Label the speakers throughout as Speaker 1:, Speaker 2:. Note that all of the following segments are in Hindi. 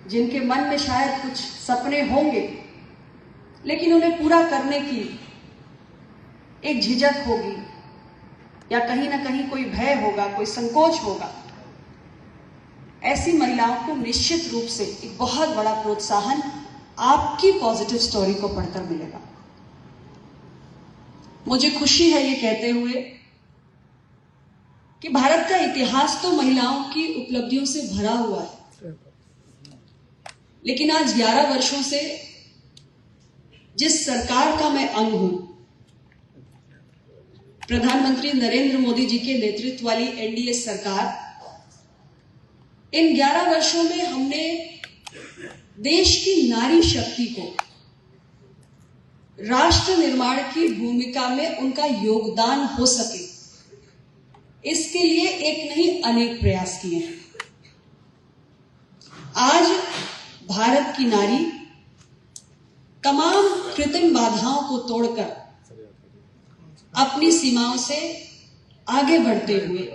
Speaker 1: जिनके मन में शायद कुछ सपने होंगे, लेकिन उन्हें पूरा करने की एक झिझक होगी या कहीं ना कहीं कोई भय होगा, कोई संकोच होगा। ऐसी महिलाओं को निश्चित रूप से एक बहुत बड़ा प्रोत्साहन आपकी पॉजिटिव स्टोरी को पढ़कर मिलेगा। मुझे खुशी है ये कहते हुए कि भारत का इतिहास तो महिलाओं की उपलब्धियों से भरा हुआ है, लेकिन आज 11 वर्षों से जिस सरकार का मैं अंग हूं, प्रधानमंत्री नरेंद्र मोदी जी के नेतृत्व वाली एनडीए सरकार, इन 11 वर्षों में हमने देश की नारी शक्ति को राष्ट्र निर्माण की भूमिका में उनका योगदान हो सके, इसके लिए एक नहीं अनेक प्रयास किए हैं। आज भारत की नारी तमाम कृत्रिम बाधाओं को तोड़कर अपनी सीमाओं से आगे बढ़ते हुए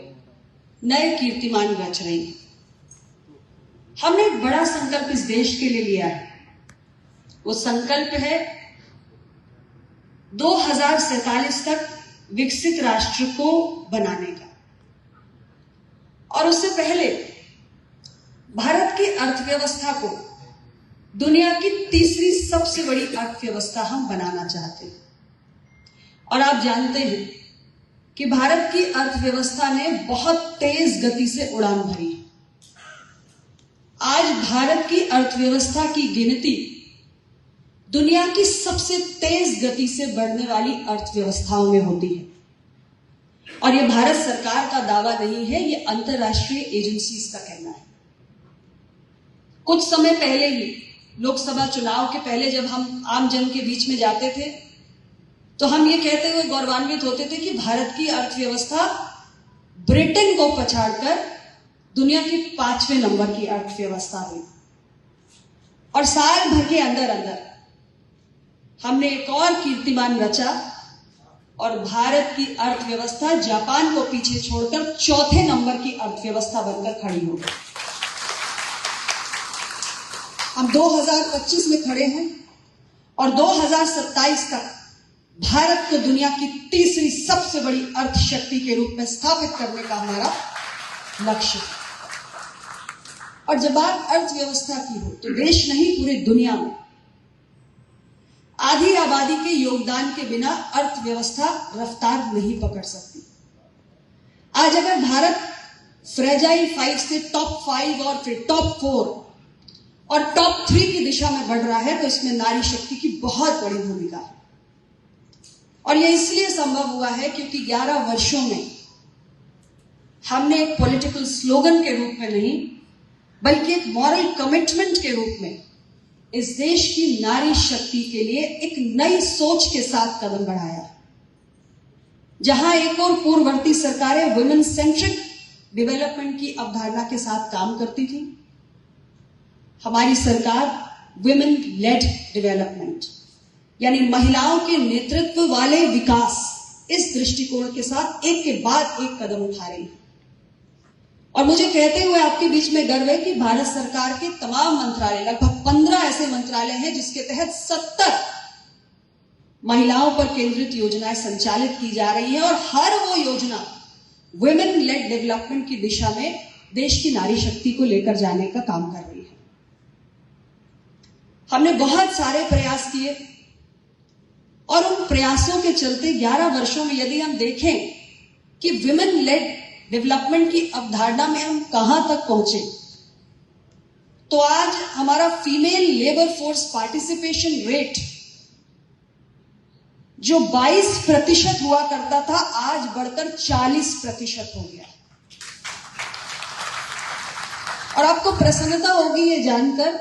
Speaker 1: नए कीर्तिमान रच रही है। हमने एक बड़ा संकल्प इस देश के लिए लिया है। वो संकल्प है 2047 तक विकसित राष्ट्र को बनाने का, और उससे पहले भारत की अर्थव्यवस्था को दुनिया की तीसरी सबसे बड़ी अर्थव्यवस्था हम बनाना चाहते हैं। और आप जानते हैं कि भारत की अर्थव्यवस्था ने बहुत तेज गति से उड़ान भरी है। आज भारत की अर्थव्यवस्था की गिनती दुनिया की सबसे तेज गति से बढ़ने वाली अर्थव्यवस्थाओं में होती है। और यह भारत सरकार का दावा नहीं है, यह अंतरराष्ट्रीय एजेंसीज का कहना है। कुछ समय पहले ही लोकसभा चुनाव के पहले जब हम आम जन के बीच में जाते थे, तो हम ये कहते हुए गौरवान्वित होते थे कि भारत की अर्थव्यवस्था ब्रिटेन को पछाड़कर दुनिया की 5वें नंबर की अर्थव्यवस्था हुई। और साल भर के अंदर अंदर हमने एक और कीर्तिमान रचा और भारत की अर्थव्यवस्था जापान को पीछे छोड़कर 4थे नंबर की अर्थव्यवस्था बनकर खड़ी हो गई। हम 2025 में खड़े हैं और 2027 तक भारत को दुनिया की तीसरी सबसे बड़ी अर्थशक्ति के रूप में स्थापित करने का हमारा लक्ष्य है। और जब बात अर्थव्यवस्था की हो तो देश नहीं, पूरी दुनिया में आधी आबादी के योगदान के बिना अर्थव्यवस्था रफ्तार नहीं पकड़ सकती। आज अगर भारत फ्रेजाइल 5 से टॉप 5 और फिर टॉप 4 और टॉप 3 की दिशा में बढ़ रहा है, तो इसमें नारी शक्ति की बहुत बड़ी भूमिका है। और यह इसलिए संभव हुआ है क्योंकि 11 वर्षों में हमने एक पॉलिटिकल स्लोगन के रूप में नहीं, बल्कि एक मॉरल कमिटमेंट के रूप में इस देश की नारी शक्ति के लिए एक नई सोच के साथ कदम बढ़ाया। जहां एक और पूर्ववर्ती सरकारें वुमेन सेंट्रिक डेवलपमेंट की अवधारणा के साथ काम करती थी, हमारी सरकार वुमेन लेड डेवलपमेंट यानी महिलाओं के नेतृत्व वाले विकास, इस दृष्टिकोण के साथ एक के बाद एक कदम उठा रही है। और मुझे कहते हुए आपके बीच में गर्व है कि भारत सरकार के तमाम मंत्रालय, लगभग 15 ऐसे मंत्रालय हैं जिसके तहत 70 महिलाओं पर केंद्रित योजनाएं संचालित की जा रही है, और हर वो योजना वुमेन लेड डेवलपमेंट की दिशा में देश की नारी शक्ति को लेकर जाने का काम कर रही है। हमने बहुत सारे प्रयास किए और उन प्रयासों के चलते 11 वर्षों में यदि हम देखें कि विमेन लेड डेवलपमेंट की अवधारणा में हम कहां तक पहुंचे, तो आज हमारा female labour force participation rate जो 22% हुआ करता था, आज बढ़कर 40% हो गया। और आपको प्रसन्नता होगी ये जानकर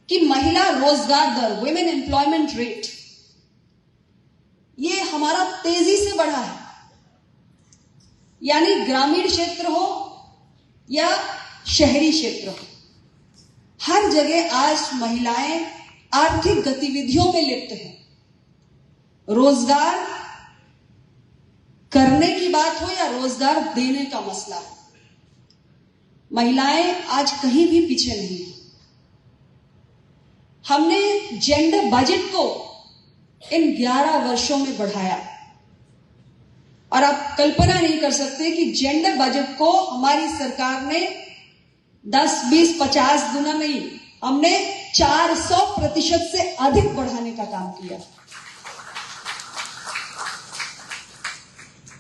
Speaker 1: कि महिला रोजगार दर, वुमेन एम्प्लॉयमेंट रेट, ये हमारा तेजी से बढ़ा है। यानी ग्रामीण क्षेत्र हो या शहरी क्षेत्र हो, हर जगह आज महिलाएं आर्थिक गतिविधियों में लिप्त हैं। रोजगार करने की बात हो या रोजगार देने का मसला हो, महिलाएं आज कहीं भी पीछे नहीं है। हमने जेंडर बजट को इन 11 वर्षों में बढ़ाया और आप कल्पना नहीं कर सकते कि जेंडर बजट को हमारी सरकार ने 10, 20, 50 गुना नहीं, हमने 400% से अधिक बढ़ाने का काम किया।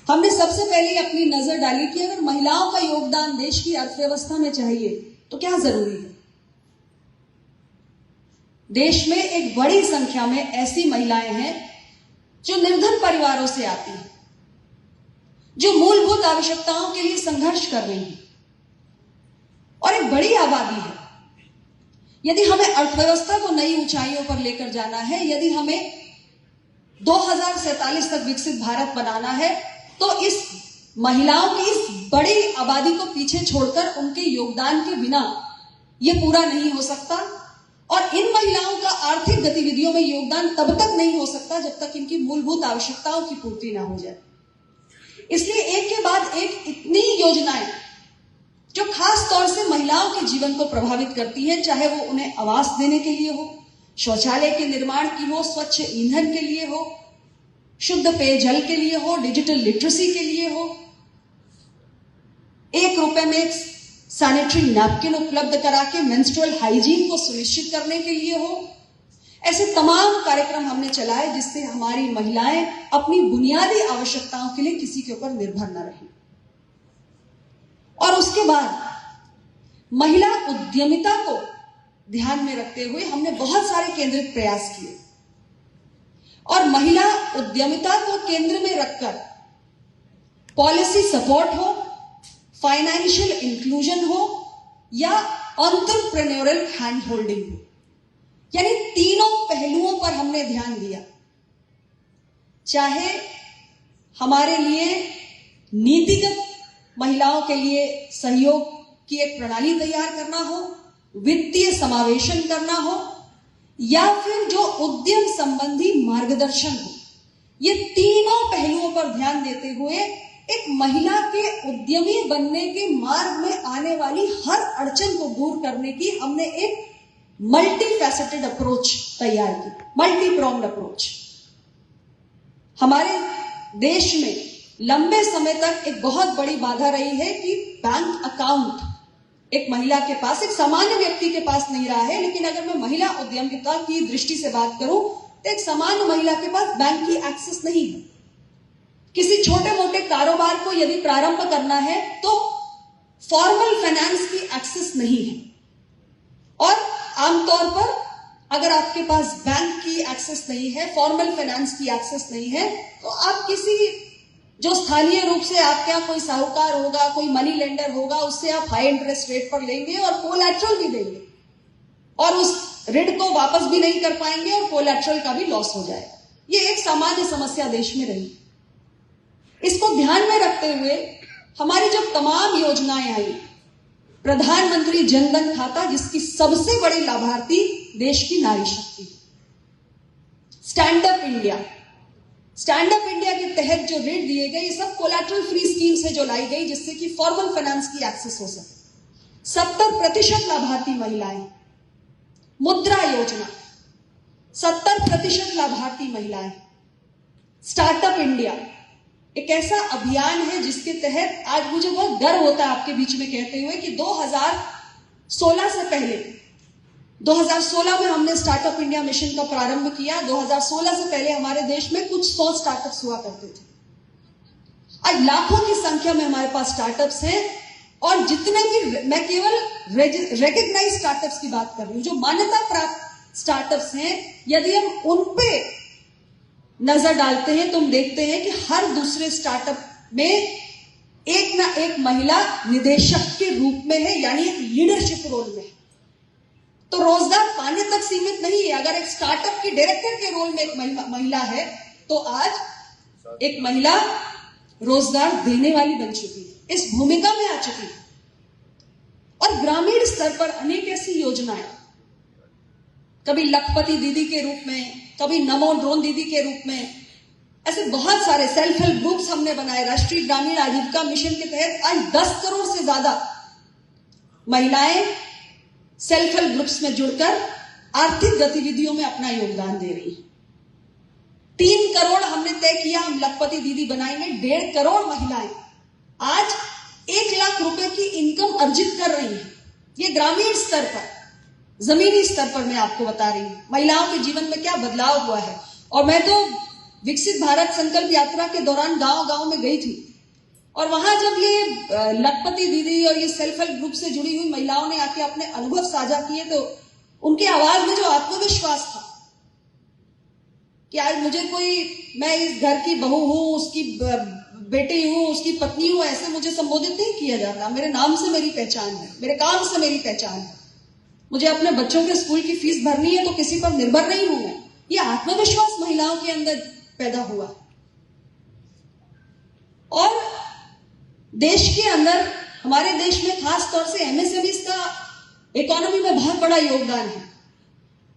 Speaker 1: हमने सबसे पहले अपनी नजर डाली कि अगर महिलाओं का योगदान देश की अर्थव्यवस्था में चाहिए तो क्या जरूरी है। देश में एक बड़ी संख्या में ऐसी महिलाएं हैं जो निर्धन परिवारों से आती हैं, जो मूलभूत आवश्यकताओं के लिए संघर्ष कर रही हैं, और एक बड़ी आबादी है। यदि हमें अर्थव्यवस्था को नई ऊंचाइयों पर लेकर जाना है, यदि हमें 2047 तक विकसित भारत बनाना है, तो इस महिलाओं की इस बड़ी आबादी को पीछे छोड़कर उनके योगदान के बिना यह पूरा नहीं हो सकता। और इन महिलाओं का आर्थिक गतिविधियों में योगदान तब तक नहीं हो सकता जब तक इनकी मूलभूत आवश्यकताओं की पूर्ति ना हो जाए। इसलिए एक के बाद एक इतनी योजनाएं जो खास तौर से महिलाओं के जीवन को प्रभावित करती हैं, चाहे वो उन्हें आवास देने के लिए हो, शौचालय के निर्माण की हो, स्वच्छ ईंधन के लिए हो, शुद्ध पेयजल के लिए हो, डिजिटल लिटरेसी के लिए हो, 1 रुपए में एक सैनिटरी नैपकिन उपलब्ध करा के मेंस्ट्रुअल हाइजीन को सुनिश्चित करने के लिए हो। ऐसे तमाम कार्यक्रम हमने चलाए जिससे हमारी महिलाएं अपनी बुनियादी आवश्यकताओं के लिए किसी के ऊपर निर्भर न रहें। और उसके बाद महिला उद्यमिता को ध्यान में रखते हुए हमने बहुत सारे केंद्रित प्रयास किए, और महिला उद्यमिता को केंद्र में रखकर पॉलिसी सपोर्ट हो, फाइनेंशियल इंक्लूजन हो या एंटरप्रेन्योरल हैंड होल्डिंग हो, यानी तीनों पहलुओं पर हमने ध्यान दिया। चाहे हमारे लिए नीतिगत महिलाओं के लिए सहयोग की एक प्रणाली तैयार करना हो, वित्तीय समावेशन करना हो, या फिर जो उद्यम संबंधी मार्गदर्शन हो, ये तीनों पहलुओं पर ध्यान देते हुए एक महिला के उद्यमी बनने के मार्ग में आने वाली हर अड़चन को दूर करने की हमने एक मल्टी फैसेटेड अप्रोच तैयार की, मल्टी प्रॉन्ग्ड अप्रोच। हमारे देश में लंबे समय तक एक बहुत बड़ी बाधा रही है कि बैंक अकाउंट एक महिला के पास, एक सामान्य व्यक्ति के पास नहीं रहा है। लेकिन अगर मैं महिला उद्यमिता की दृष्टि से बात करूं तो एक सामान्य महिला के पास बैंक की एक्सेस नहीं है। किसी छोटे मोटे कारोबार को यदि प्रारंभ करना है तो फॉर्मल फाइनेंस की एक्सेस नहीं है, और आमतौर पर अगर आपके पास बैंक की एक्सेस नहीं है, फॉर्मल फाइनेंस की एक्सेस नहीं है, तो आप किसी जो स्थानीय रूप से आपके यहाँ कोई साहूकार होगा, कोई मनी लेंडर होगा, उससे आप हाई इंटरेस्ट रेट पर लेंगे और कोलैटरल भी देंगे, और उस ऋण को वापस भी नहीं कर पाएंगे और कोलैटरल का भी लॉस हो जाएगा। ये एक सामान्य समस्या देश में रही। इसको ध्यान में रखते हुए हमारी जब तमाम योजनाएं आई, प्रधानमंत्री जनधन खाता जिसकी सबसे बड़ी लाभार्थी देश की नारी शक्ति, स्टैंड अप इंडिया के तहत जो ऋण दिए गए, ये सब कोलैटरल फ्री स्कीम्स है जो लाई गई जिससे कि फॉर्मल फाइनेंस की एक्सेस हो सके। 70% लाभार्थी महिलाएं, मुद्रा योजना 70% लाभार्थी महिलाएं, स्टार्टअप इंडिया एक ऐसा अभियान है जिसके तहत आज मुझे बहुत गर्व होता है आपके बीच में कहते हुए कि 2016 से पहले, 2016 में हमने स्टार्टअप इंडिया मिशन का प्रारंभ किया। 2016 से पहले हमारे देश में कुछ 100 स्टार्टअप्स हुआ करते थे। आज लाखों की संख्या में हमारे पास स्टार्टअप्स हैं, और जितने भी, मैं केवल रेकग्नाइज स्टार्टअप्स की बात कर रही हूं, जो मान्यता प्राप्त स्टार्टअप्स हैं, यदि हम उन पे नजर डालते हैं तो हम देखते हैं कि हर दूसरे स्टार्टअप में एक ना एक महिला निदेशक के रूप में है, यानी एक लीडरशिप रोल में है। तो रोजगार पाने तक सीमित नहीं है। अगर एक स्टार्टअप की डायरेक्टर के रोल में एक महिला है तो आज एक महिला रोजगार देने वाली बन चुकी है, इस भूमिका में आ चुकी है। और ग्रामीण स्तर पर अनेक ऐसी योजनाएं, कभी लखपति दीदी के रूप में, कभी नमो ड्रोन दीदी के रूप में, ऐसे बहुत सारे सेल्फ हेल्प ग्रुप्स हमने बनाए। राष्ट्रीय ग्रामीण आजीविका मिशन के तहत आज 10 करोड़ से ज्यादा महिलाएं सेल्फ हेल्प ग्रुप्स में जुड़कर आर्थिक गतिविधियों में अपना योगदान दे रही हैं। 3 करोड़ हमने तय किया, हम लखपति दीदी बनाएंगे। 1.5 करोड़ महिलाएं आज 1 लाख रुपए की इनकम अर्जित कर रही हैं। ये ग्रामीण स्तर पर, जमीनी स्तर पर मैं आपको बता रही हूं महिलाओं के जीवन में क्या बदलाव हुआ है। और मैं तो विकसित भारत संकल्प यात्रा के दौरान गांव-गांव में गई थी और वहां जब ये लखपति दीदी और ये सेल्फ हेल्प ग्रुप से जुड़ी हुई महिलाओं ने आके अपने अनुभव साझा किए तो उनकी आवाज में जो आत्मविश्वास था कि आज मुझे मैं इस घर की बहू हूं, उसकी बेटी हूं, उसकी पत्नी हूं, ऐसे मुझे संबोधित नहीं किया जाता। मेरे नाम से मेरी पहचान है, मेरे काम से मेरी पहचान है। मुझे अपने बच्चों के स्कूल की फीस भरनी है तो किसी पर निर्भर नहीं हूं मैं। ये आत्मविश्वास महिलाओं के अंदर पैदा हुआ। और देश के अंदर, हमारे देश में खास तौर से एमएसएमईज का इकोनॉमी में बहुत बड़ा योगदान है।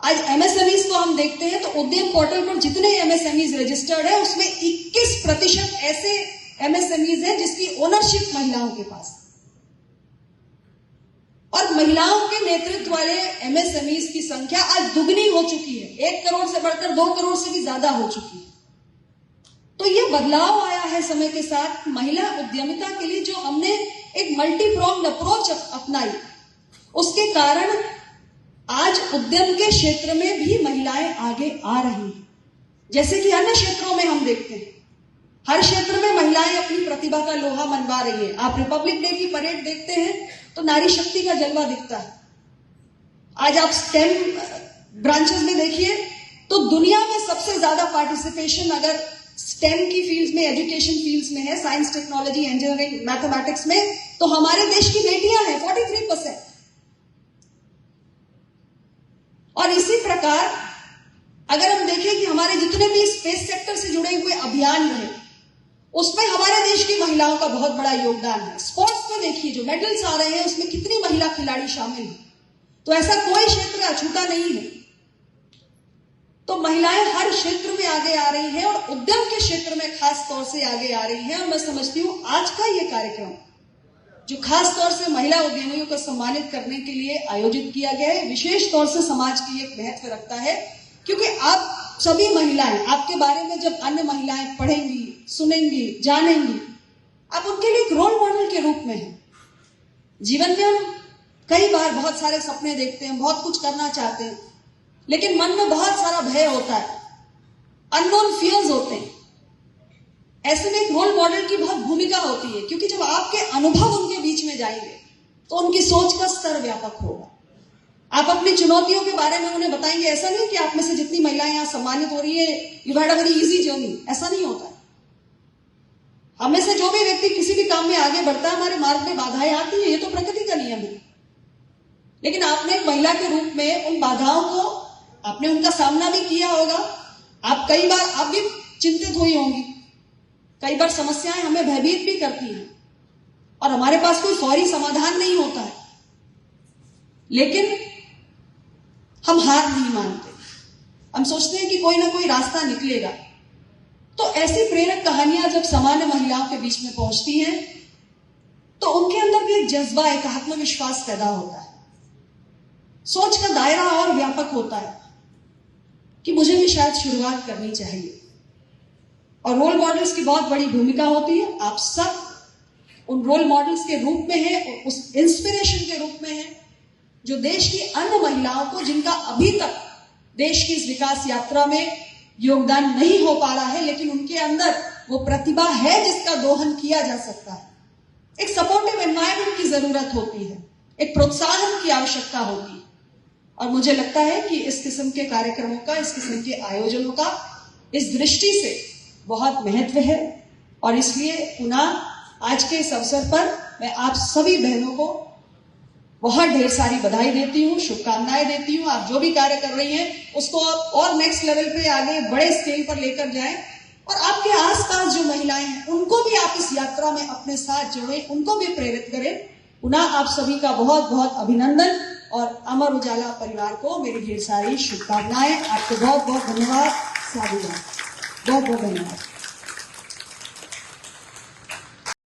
Speaker 1: आज एमएसएमईज को हम देखते हैं तो उद्यम पोर्टल पर जितने एमएसएमईज रजिस्टर्ड है उसमें 21% ऐसे एमएसएमईज हैं जिसकी ओनरशिप महिलाओं के पास। और महिलाओं के नेतृत्व वाले एमएसएमईज की संख्या आज दुगनी हो चुकी है, 1 करोड़ से बढ़कर 2 करोड़ से भी ज्यादा हो चुकी है। तो ये बदलाव आया है समय के साथ। महिला उद्यमिता के लिए जो हमने एक मल्टीप्रॉन्ग्ड अप्रोच अपनाई, उसके कारण आज उद्यम के क्षेत्र में भी महिलाएं आगे आ रही हैं। जैसे कि अन्य क्षेत्रों में हम देखते हैं, हर क्षेत्र में महिलाएं अपनी प्रतिभा का लोहा मनवा रही है। आप रिपब्लिक डे की परेड देखते हैं तो नारी शक्ति का जलवा दिखता है। आज आप स्टेम ब्रांचेस में देखिए तो दुनिया में सबसे ज्यादा पार्टिसिपेशन अगर स्टेम की फील्ड्स में, एजुकेशन फील्ड्स में है, साइंस, टेक्नोलॉजी, इंजीनियरिंग, मैथमेटिक्स में, तो हमारे देश की बेटियां हैं 43%। और इसी प्रकार अगर हम देखें कि हमारे जितने भी स्पेस सेक्टर से जुड़े हुए अभियान रहे, उसमें हमारे देश की महिलाओं का बहुत बड़ा योगदान है। स्पोर्ट्स में देखिए जो मेडल्स आ रहे हैं उसमें कितनी महिला खिलाड़ी शामिल हैं। तो ऐसा कोई क्षेत्र अछूता नहीं है। तो महिलाएं हर क्षेत्र में आगे आ रही हैं और उद्यम के क्षेत्र में खास तौर से आगे आ रही हैं। और मैं समझती हूं आज का ये कार्यक्रम जो खास तौर से महिला उद्यमियों को सम्मानित करने के लिए आयोजित किया गया है, विशेष तौर से समाज की एक महत्व रखता है, क्योंकि आप सभी महिलाएं, आपके बारे में जब अन्य महिलाएं पढ़ेंगी, सुनेंगी, जानेंगी, आप उनके लिए एक रोल मॉडल के रूप में हैं। जीवन में हम कई बार बहुत सारे सपने देखते हैं, बहुत कुछ करना चाहते हैं, लेकिन मन में बहुत सारा भय होता है, अननोन फियर्स होते हैं। ऐसे में एक रोल मॉडल की बहुत भूमिका होती है, क्योंकि जब आपके अनुभव उनके बीच में जाएंगे तो उनकी सोच का स्तर व्यापक होगा। आप अपनी चुनौतियों के बारे में उन्हें बताएंगे। ऐसा नहीं कि आप में से जितनी महिलाएं यहां सम्मानित हो रही है, you had a very easy journey, ऐसा नहीं होता है। हमें से जो भी व्यक्ति किसी भी काम में आगे बढ़ता है, हमारे मार्ग में बाधाएं आती है, ये तो प्रकृति का नियम है। लेकिन आपने एक महिला के रूप में उन बाधाओं को, आपने उनका सामना भी किया होगा। आप कई बार आप भी चिंतित हुई होंगी, कई बार समस्याएं हमें भयभीत भी करती हैं और हमारे पास कोई फौरी समाधान नहीं होता है, लेकिन हम हार नहीं मानते। हम सोचते हैं कि कोई ना कोई रास्ता निकलेगा। तो ऐसी प्रेरक कहानियां जब सामान्य महिलाओं के बीच में पहुंचती हैं तो उनके अंदर भी एक जज्बा, एक आत्मविश्वास पैदा होता है। सोच का दायरा और व्यापक होता है कि मुझे भी शायद शुरुआत करनी चाहिए। और रोल मॉडल्स की बहुत बड़ी भूमिका होती है। आप सब उन रोल मॉडल्स के रूप में हैं, उस इंस्पिरेशन के रूप में हैं जो देश की अन्य महिलाओं को, जिनका अभी तक देश की इस विकास यात्रा में योगदान नहीं हो पा रहा है, लेकिन उनके अंदर वो प्रतिभा है जिसका दोहन किया जा सकता है। एक सपोर्टिव एनवायरनमेंट की जरूरत होती है, एक प्रोत्साहन की आवश्यकता होती है। और मुझे लगता है कि इस किस्म के कार्यक्रमों का, इस किस्म के आयोजनों का इस दृष्टि से बहुत महत्व है। और इसलिए पुनः आज के इस अवसर पर मैं आप सभी बहनों को बहुत ढेर सारी बधाई देती हूँ, शुभकामनाएं देती हूँ। आप जो भी कार्य कर रही हैं उसको आप और नेक्स्ट लेवल पे, आगे बड़े स्केल पर लेकर जाएं। और आपके आसपास जो महिलाएं हैं उनको भी आप इस यात्रा में अपने साथ जोड़ें, उनको भी प्रेरित करें। पुनः आप सभी का बहुत बहुत अभिनंदन और अमर उजाला परिवार को मेरी ढेर सारी शुभकामनाएं। आपको बहुत बहुत धन्यवाद, साधुवाद, बहुत बहुत धन्यवाद।